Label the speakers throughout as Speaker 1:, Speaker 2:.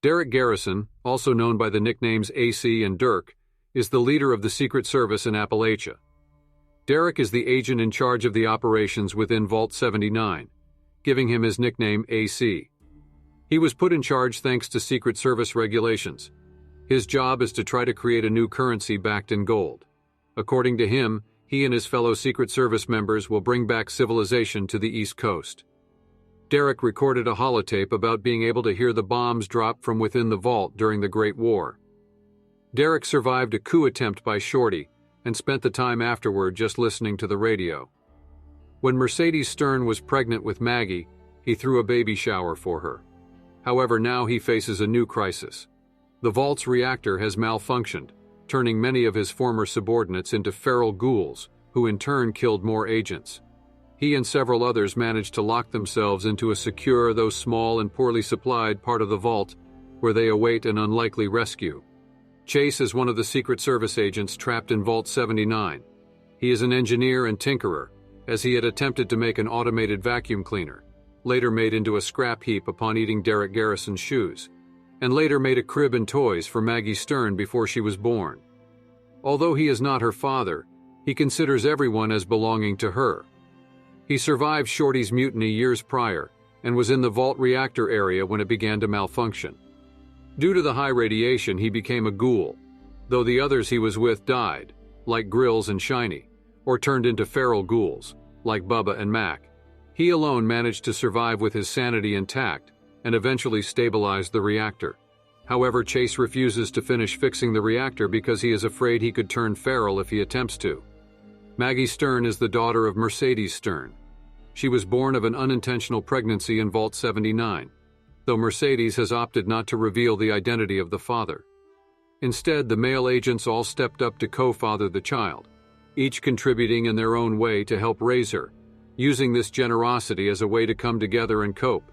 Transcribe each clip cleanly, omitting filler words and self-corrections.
Speaker 1: Derek Garrison, also known by the nicknames AC and Dirk, is the leader of the Secret Service in Appalachia. Derek is the agent in charge of the operations within Vault 79, giving him his nickname AC. He was put in charge thanks to Secret Service regulations. His job is to try to create a new currency backed in gold. According to him, he and his fellow Secret Service members will bring back civilization to the East Coast. Derek recorded a holotape about being able to hear the bombs drop from within the vault during the Great War. Derek survived a coup attempt by Shorty and spent the time afterward just listening to the radio. When Mercedes Stern was pregnant with Maggie, he threw a baby shower for her. However, now he faces a new crisis. The vault's reactor has malfunctioned, turning many of his former subordinates into feral ghouls, who in turn killed more agents. He and several others managed to lock themselves into a secure, though small and poorly supplied, part of the vault, where they await an unlikely rescue. Chase is one of the Secret Service agents trapped in Vault 79. He is an engineer and tinkerer, as he had attempted to make an automated vacuum cleaner, later made into a scrap heap upon eating Derek Garrison's shoes, and later made a crib and toys for Maggie Stern before she was born. Although he is not her father, he considers everyone as belonging to her. He survived Shorty's mutiny years prior and was in the vault reactor area when it began to malfunction. Due to the high radiation, he became a ghoul, though the others he was with died, like Grills and Shiny, or turned into feral ghouls, like Bubba and Mac. He alone managed to survive with his sanity intact and eventually stabilized the reactor. However, Chase refuses to finish fixing the reactor because he is afraid he could turn feral if he attempts to. Maggie Stern is the daughter of Mercedes Stern. She was born of an unintentional pregnancy in Vault 79, though Mercedes has opted not to reveal the identity of the father. Instead, the male agents all stepped up to co-father the child, each contributing in their own way to help raise her, using this generosity as a way to come together and cope.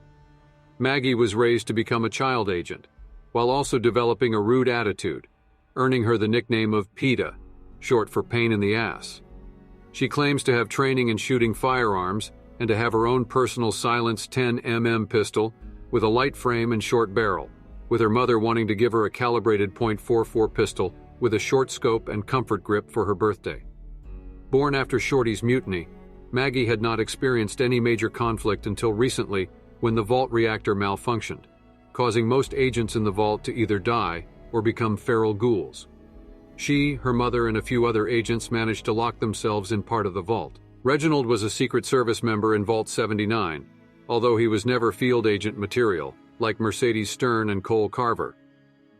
Speaker 1: Maggie was raised to become a child agent, while also developing a rude attitude, earning her the nickname of PETA, short for pain in the ass. She claims to have training in shooting firearms and to have her own personal silenced 10mm pistol with a light frame and short barrel, with her mother wanting to give her a calibrated .44 pistol with a short scope and comfort grip for her birthday. Born after Shorty's mutiny, Maggie had not experienced any major conflict until recently when the vault reactor malfunctioned, causing most agents in the vault to either die or become feral ghouls. She, her mother, and a few other agents managed to lock themselves in part of the vault. Reginald was a Secret Service member in Vault 79, although he was never field agent material, like Mercedes Stern and Cole Carver.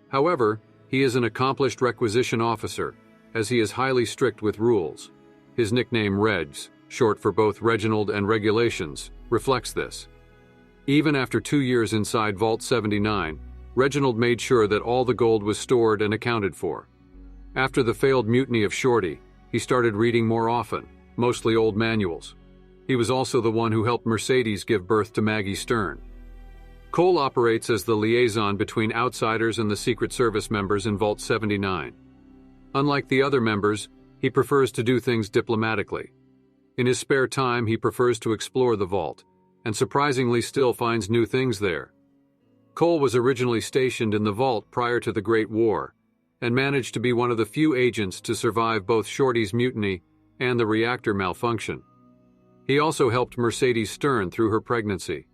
Speaker 1: However, he is an accomplished requisition officer, as he is highly strict with rules. His nickname Regs, short for both Reginald and Regulations, reflects this. Even after 2 years inside Vault 79, Reginald made sure that all the gold was stored and accounted for. After the failed mutiny of Shorty, he started reading more often, mostly old manuals. He was also the one who helped Mercedes give birth to Maggie Stern. Cole operates as the liaison between outsiders and the Secret Service members in Vault 79. Unlike the other members, he prefers to do things diplomatically. In his spare time, he prefers to explore the vault, and surprisingly still finds new things there. Cole was originally stationed in the vault prior to the Great War, and managed to be one of the few agents to survive both Shorty's mutiny and the reactor malfunction. He also helped Mercedes Stern through her pregnancy.